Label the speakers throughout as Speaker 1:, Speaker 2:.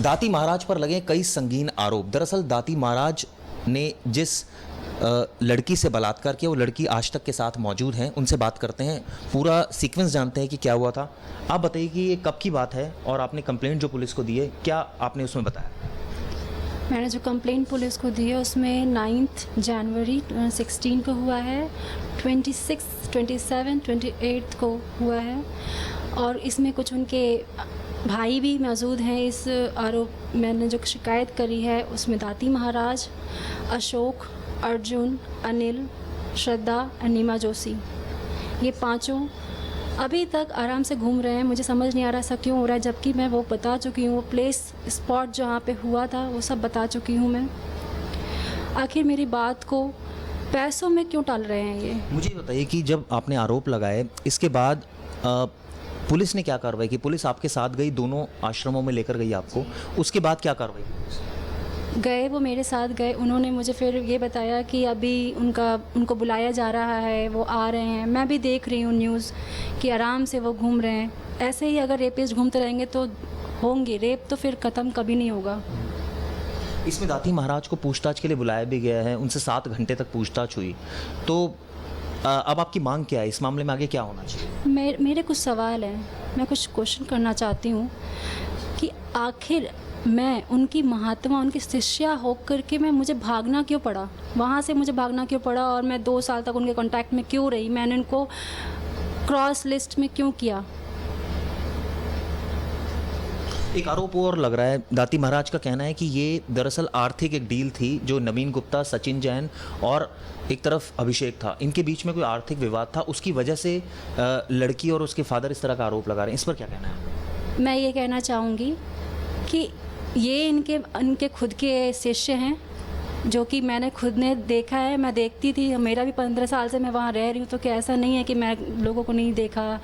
Speaker 1: दाती महाराज पर लगे कई संगीन आरोप। दरअसल दाती महाराज ने जिस लड़की से बलात्कार किया वो लड़की आज तक के साथ मौजूद हैं। उनसे बात करते हैं, पूरा सीक्वेंस जानते हैं कि क्या हुआ था। आप बताइए कि ये कब की बात है और आपने कंप्लेंट जो पुलिस को दी है क्या आपने उसमें बताया?
Speaker 2: मैंने जो कंप्लेंट पुलिस को दी है उसमें 9 जनवरी 2016 को हुआ है, 26, 27, 28 को हुआ है और इसमें कुछ उनके भाई भी मौजूद हैं। इस आरोप मैंने जो शिकायत करी है उसमें दाती महाराज, अशोक, अर्जुन, अनिल, श्रद्धा और नीमा जोशी, ये पांचों अभी तक आराम से घूम रहे हैं। मुझे समझ नहीं आ रहा ऐसा क्यों हो रहा है, जबकि मैं वो बता चुकी हूँ, वो प्लेस स्पॉट जहाँ पे हुआ था वो सब बता चुकी हूँ मैं। आखिर मेरी बात को पैसों में क्यों टाल रहे हैं ये?
Speaker 1: मुझे बताइए कि जब आपने आरोप लगाए इसके बाद पुलिस ने क्या कार्रवाई की? पुलिस आपके साथ गई, दोनों आश्रमों में लेकर गई आपको, उसके बाद क्या कार्रवाई की?
Speaker 2: गए, वो मेरे साथ गए। उन्होंने मुझे फिर ये बताया कि अभी उनको बुलाया जा रहा है, वो आ रहे हैं। मैं भी देख रही हूँ न्यूज़ कि आराम से वो घूम रहे हैं। ऐसे ही अगर रेपिस्ट घूमते रहेंगे तो होंगे रेप, तो फिर ख़त्म कभी नहीं होगा।
Speaker 1: इसमें दाती महाराज को पूछताछ के लिए बुलाया भी गया है, उनसे 7 घंटे तक पूछताछ हुई। तो अब आपकी मांग क्या है? इस मामले में आगे क्या होना चाहिए?
Speaker 2: मेरे कुछ सवाल हैं, मैं कुछ क्वेश्चन करना चाहती हूँ कि आखिर मैं उनकी महात्मा, उनकी शिष्या होकर के मुझे भागना क्यों पड़ा? वहाँ से मुझे भागना क्यों पड़ा? और मैं 2 साल तक उनके कांटेक्ट में क्यों रही? मैंने उनको क्रॉस लिस्ट में क्यों किया?
Speaker 1: एक आरोप और लग रहा है, दाती महाराज का कहना है कि ये दरअसल आर्थिक एक डील थी जो नवीन गुप्ता, सचिन जैन और एक तरफ अभिषेक था, इनके बीच में कोई आर्थिक विवाद था, उसकी वजह से लड़की और उसके फादर इस तरह का आरोप लगा रहे हैं। इस पर क्या कहना है?
Speaker 2: मैं ये कहना चाहूँगी कि ये इनके खुद के शिष्य हैं, जो कि मैंने खुद ने देखा है। मैं देखती थी, मेरा भी 15 साल से मैं वहाँ रह रही हूँ, तो क्या ऐसा नहीं है कि मैं लोगों को नहीं देखा।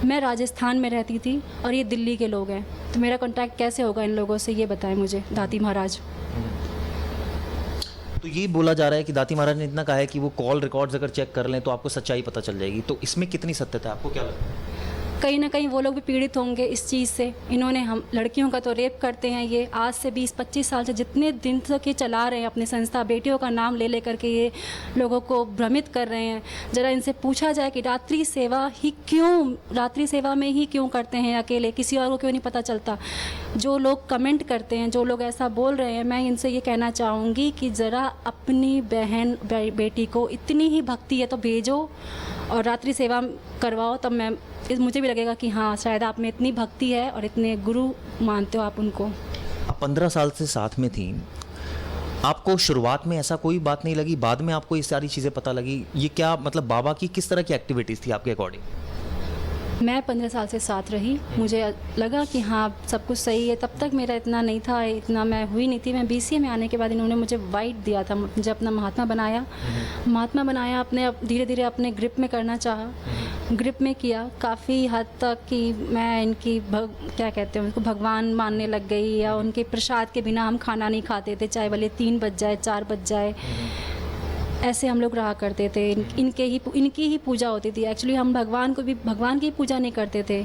Speaker 2: मैं राजस्थान में रहती थी और ये दिल्ली के लोग हैं, तो मेरा कांटेक्ट कैसे होगा इन लोगों से, ये बताएं मुझे दाती महाराज।
Speaker 1: तो ये बोला जा रहा है कि दाती महाराज ने इतना कहा है कि वो कॉल रिकॉर्ड्स अगर चेक कर लें तो आपको सच्चाई पता चल जाएगी। तो इसमें कितनी सत्यता है, आपको क्या लगता है?
Speaker 2: कहीं ना कहीं वो लोग भी पीड़ित होंगे इस चीज़ से। इन्होंने हम लड़कियों का तो रेप करते हैं, ये आज से 20-25 साल से जितने दिन तक ये चला रहे हैं अपनी संस्था, बेटियों का नाम ले लेकर के ये लोगों को भ्रमित कर रहे हैं। ज़रा इनसे पूछा जाए कि रात्रि सेवा में ही क्यों करते हैं अकेले, किसी और को क्यों नहीं पता चलता? जो लोग कमेंट करते हैं, जो लोग ऐसा बोल रहे हैं, मैं इनसे ये कहना चाहूँगी कि ज़रा अपनी बहन बेटी को इतनी ही भक्ति है तो भेजो और रात्रि सेवा करवाओ, तब मुझे भी लगेगा कि हाँ शायद आप में इतनी भक्ति है और इतने गुरु मानते हो आप उनको।
Speaker 1: आप 15 साल से साथ में थी, आपको शुरुआत में ऐसा कोई बात नहीं लगी? बाद में आपको ये सारी चीज़ें पता लगी? ये क्या मतलब बाबा की किस तरह की एक्टिविटीज़ थी आपके अकॉर्डिंग?
Speaker 2: मैं 15 साल से साथ रही, मुझे लगा कि हाँ सब कुछ सही है। तब तक मेरा इतना नहीं था, इतना मैं हुई नहीं थी। मैं BCA में आने के बाद इन्होंने मुझे वाइट दिया था, मुझे अपना महात्मा बनाया, अपने धीरे धीरे अपने ग्रिप में करना चाहा, ग्रिप में किया काफ़ी हद तक कि मैं इनकी क्या कहते हैं उनको भगवान मानने लग गई, या उनके प्रसाद के बिना हम खाना नहीं खाते थे, चाहे भले 3 बज जाए 4 बज जाए, ऐसे हम लोग रहा करते थे। इनकी ही पूजा होती थी। एक्चुअली हम भगवान की पूजा नहीं करते थे।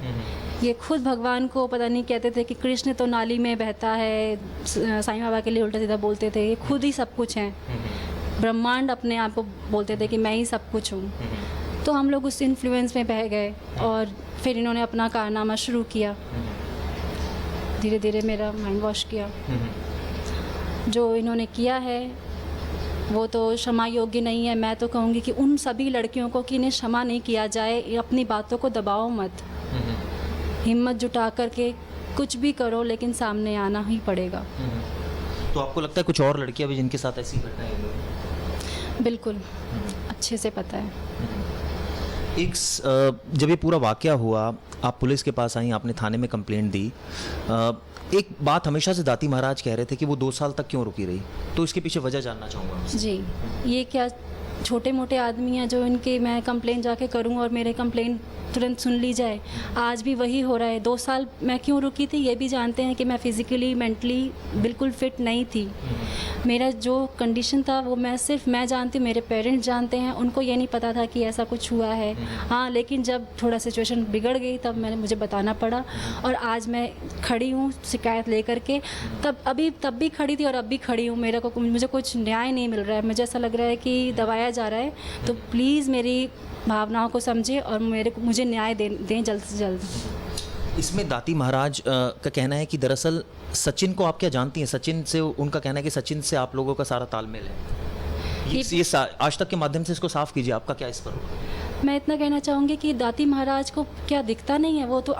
Speaker 2: ये खुद भगवान को पता नहीं कहते थे कि कृष्ण तो नाली में बहता है, साईं बाबा के लिए उल्टा सीधा बोलते थे। ये खुद ही सब कुछ हैं, ब्रह्मांड अपने आप को बोलते थे कि मैं ही सब कुछ हूँ। तो हम लोग उस इन्फ्लुएंस में बह गए और फिर इन्होंने अपना कारनामा शुरू किया, धीरे धीरे मेरा माइंड वॉश किया। जो इन्होंने किया है वो तो क्षमा योग्य नहीं है। मैं तो कहूँगी कि उन सभी लड़कियों को कि इन्हें क्षमा नहीं किया जाए, अपनी बातों को दबाओ मत, हिम्मत जुटा करके कुछ भी करो, लेकिन सामने आना ही पड़ेगा।
Speaker 1: तो आपको लगता है कुछ और लड़कियां भी जिनके साथ ऐसी घटनाएं हुई?
Speaker 2: बिल्कुल, अच्छे से पता है।
Speaker 1: जब ये पूरा वाकया हुआ, आप पुलिस के पास आई, आपने थाने में कंप्लेंट दी। एक बात हमेशा से दाती महाराज कह रहे थे कि वो 2 साल तक क्यों रुकी रही, तो इसके पीछे वजह जानना चाहूँगा।
Speaker 2: जी, ये क्या छोटे मोटे आदमी हैं जो इनके मैं कंप्लेंट जाके करूं और मेरे कंप्लेंट तुरंत सुन ली जाए? आज भी वही हो रहा है। 2 साल मैं क्यों रुकी थी, ये भी जानते हैं कि मैं फिज़िकली मेंटली बिल्कुल फिट नहीं थी। मेरा जो कंडीशन था वो मैं जानती, मेरे पेरेंट्स जानते हैं, उनको ये नहीं पता था कि ऐसा कुछ हुआ है। हाँ, लेकिन जब थोड़ा सिचुएशन बिगड़ गई तब मुझे बताना पड़ा और आज मैं खड़ी हूँ शिकायत लेकर के। तब भी खड़ी थी और अब भी खड़ी हूँ। मुझे कुछ न्याय नहीं मिल रहा है, मुझे ऐसा लग रहा है कि दबाया जा रहा है। तो प्लीज़ मेरी भावनाओं को समझे और मुझे न्याय दें जल्द से जल्द।
Speaker 1: इसमें दाती महाराज का कहना है कि दरअसल सचिन को आप क्या जानती हैं? सचिन से उनका कहना है कि सचिन से आप लोगों का सारा तालमेल है। ये आज तक के माध्यम से इसको साफ कीजिए, आपका क्या इस पर होगा?
Speaker 2: मैं इतना कहना चाहूँगी कि दाती महाराज को क्या दिखता नहीं है? वो तो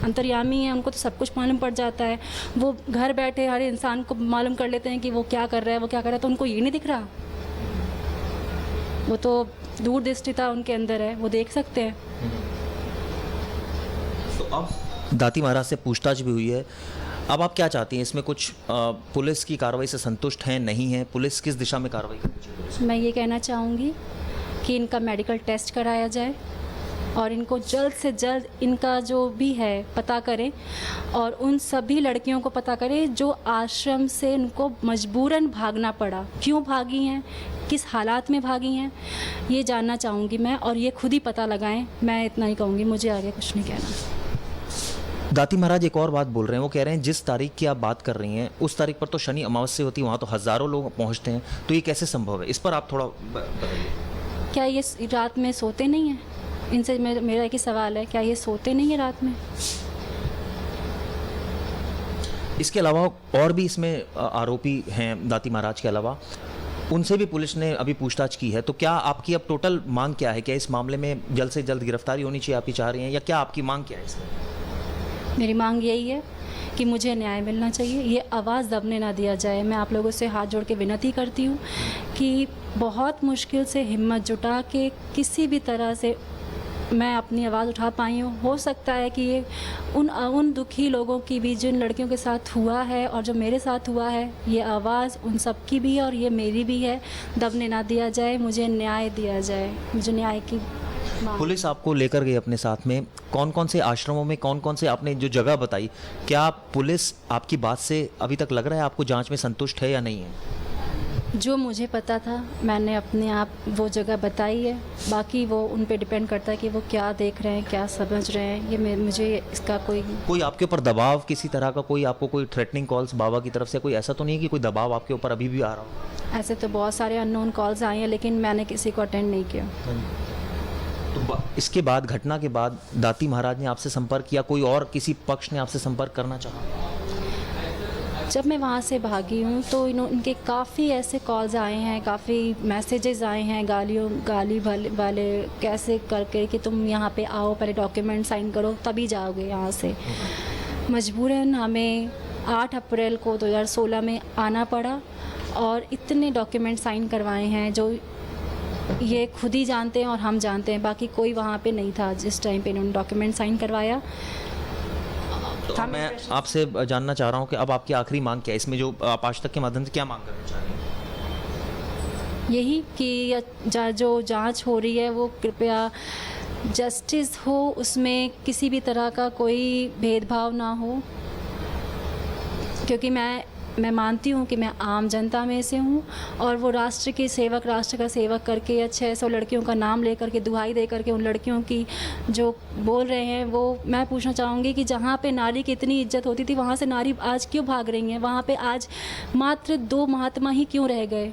Speaker 2: अंतर्यामी है, उनको तो सब कुछ मालूम पड़ जाता है। वो घर बैठे हर इंसान को मालूम कर लेते हैं कि वो क्या कर रहा है, वो क्या कर रहा है। तो उनको ये नहीं दिख रहा? वो तो दूरदृष्टिता उनके अंदर है, वो देख सकते हैं।
Speaker 1: तो अब दाती महाराज से पूछताछ भी हुई है, अब आप क्या चाहती हैं? इसमें कुछ पुलिस की कार्रवाई से संतुष्ट हैं, नहीं हैं? पुलिस किस दिशा में कार्रवाई करनी चाहिए?
Speaker 2: मैं ये कहना चाहूँगी कि इनका मेडिकल टेस्ट कराया जाए और इनको जल्द से जल्द इनका जो भी है पता करें और उन सभी लड़कियों को पता करें जो आश्रम से उनको मजबूरन भागना पड़ा। क्यों भागी हैं, किस हालात में भागी हैं, ये जानना चाहूँगी मैं, और ये खुद ही पता लगाएं। मैं इतना ही कहूँगी, मुझे आगे कुछ नहीं कहना।
Speaker 1: दाती महाराज एक और बात बोल रहे हैं, वो कह रहे हैं जिस तारीख की आप बात कर रही हैं उस तारीख पर तो शनि अमावस्या होती है, वहाँ तो हज़ारों लोग पहुँचते हैं, तो ये कैसे संभव है? इस पर आप थोड़ा बताइए।
Speaker 2: क्या ये रात में सोते नहीं हैं? इनसे मेरा एक ही सवाल है, क्या ये सोते नहीं हैं रात में?
Speaker 1: इसके अलावा और भी इसमें आरोपी हैं दाती महाराज के अलावा, उनसे भी पुलिस ने अभी पूछताछ की है। तो क्या आपकी अब टोटल मांग क्या है? क्या इस मामले में जल्द से जल्द गिरफ्तारी होनी चाहिए, आप ही चाह रही हैं, या क्या आपकी मांग क्या है इसमें?
Speaker 2: मेरी मांग यही है कि मुझे न्याय मिलना चाहिए, ये आवाज़ दबने ना दिया जाए। मैं आप लोगों से हाथ जोड़ के विनती करती हूँ कि बहुत मुश्किल से हिम्मत जुटा के किसी भी तरह से मैं अपनी आवाज़ उठा पाई हूँ। हो सकता है कि ये उन दुखी लोगों की भी, जिन लड़कियों के साथ हुआ है और जो मेरे साथ हुआ है, ये आवाज़ उन सब की भी है और ये मेरी भी है। दबने ना दिया जाए, मुझे न्याय दिया जाए, मुझे न्याय की मांग।
Speaker 1: पुलिस आपको लेकर गई अपने साथ में, कौन कौन से आश्रमों में, कौन कौन से आपने जो जगह बताई, क्या पुलिस आपकी बात से अभी तक लग रहा है आपको जांच में संतुष्ट है या नहीं है?
Speaker 2: जो मुझे पता था मैंने अपने आप वो जगह बताई है, बाकी वो उन पे डिपेंड करता है कि वो क्या देख रहे हैं, क्या समझ रहे हैं। ये मुझे इसका कोई
Speaker 1: आपके ऊपर दबाव किसी तरह का, कोई आपको कोई थ्रेटनिंग कॉल्स बाबा की तरफ से, कोई ऐसा तो नहीं है कि कोई दबाव आपके ऊपर अभी भी आ रहा हो?
Speaker 2: ऐसे तो बहुत सारे अननोन कॉल्स आए हैं, लेकिन मैंने किसी को अटेंड नहीं किया।
Speaker 1: तो इसके बाद, घटना के बाद दाती महाराज ने आपसे संपर्क किया, कोई और किसी पक्ष ने आपसे संपर्क करना चाहा?
Speaker 2: जब मैं वहाँ से भागी हूँ तो इनके काफ़ी ऐसे कॉल्स आए हैं, काफ़ी मैसेजेस आए हैं, गाली वाले कैसे करके कि तुम यहाँ पे आओ, पहले डॉक्यूमेंट साइन करो तभी जाओगे यहाँ से। मजबूरन हमें 8 अप्रैल को 2016 में आना पड़ा और इतने डॉक्यूमेंट साइन करवाए हैं जो ये खुद ही जानते हैं और हम जानते हैं, बाकी कोई वहाँ पे नहीं था जिस टाइम पे इन्होंने डॉक्यूमेंट साइन करवाया।
Speaker 1: तो मैं आपसे जानना चाह रहा हूँ कि अब आपकी आखिरी मांग क्या है इसमें, जो आप आज तक के माध्यम से क्या मांग करना चाह रहे हैं?
Speaker 2: यही कि जो जांच हो रही है वो कृपया जस्टिस हो, उसमें किसी भी तरह का कोई भेदभाव ना हो, क्योंकि मैं मानती हूँ कि मैं आम जनता में से हूँ और वो राष्ट्र का सेवक करके या 600 लड़कियों का नाम लेकर के, दुहाई दे करके उन लड़कियों की जो बोल रहे हैं, वो मैं पूछना चाहूँगी कि जहाँ पे नारी की इतनी इज्जत होती थी वहाँ से नारी आज क्यों भाग रही हैं? वहाँ पे आज मात्र 2 महात्मा ही क्यों रह गए?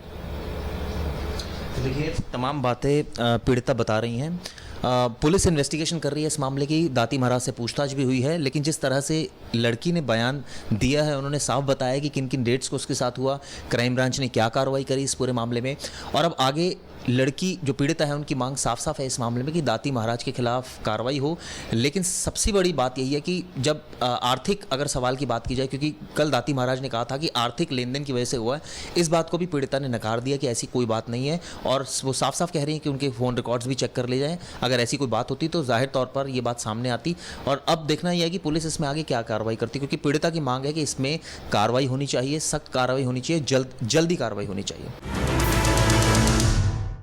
Speaker 1: देखिए, तमाम बातें पीड़िता बता रही हैं। पुलिस इन्वेस्टिगेशन कर रही है इस मामले की, दाती महाराज से पूछताछ भी हुई है, लेकिन जिस तरह से लड़की ने बयान दिया है, उन्होंने साफ बताया कि किन किन डेट्स को उसके साथ हुआ, क्राइम ब्रांच ने क्या कार्रवाई करी इस पूरे मामले में, और अब आगे लड़की जो पीड़िता है उनकी मांग साफ साफ है इस मामले में कि दाती महाराज के खिलाफ कार्रवाई हो। लेकिन सबसे बड़ी बात यही है कि जब आर्थिक अगर सवाल की बात की जाए, क्योंकि कल दाती महाराज ने कहा था कि आर्थिक लेन देन की वजह से हुआ है, इस बात को भी पीड़िता ने नकार दिया कि ऐसी कोई बात नहीं है, और वो साफ साफ कह रही हैं कि उनके फ़ोन रिकॉर्ड्स भी चेक कर ले जाएँ। अगर ऐसी कोई बात होती तो जाहिर तौर पर ये बात सामने आती, और अब देखना यह है कि पुलिस इसमें आगे क्या कार्रवाई करती, क्योंकि पीड़िता की मांग है कि इसमें कार्रवाई होनी चाहिए, सख्त कार्रवाई होनी चाहिए, जल्दी कार्रवाई होनी चाहिए।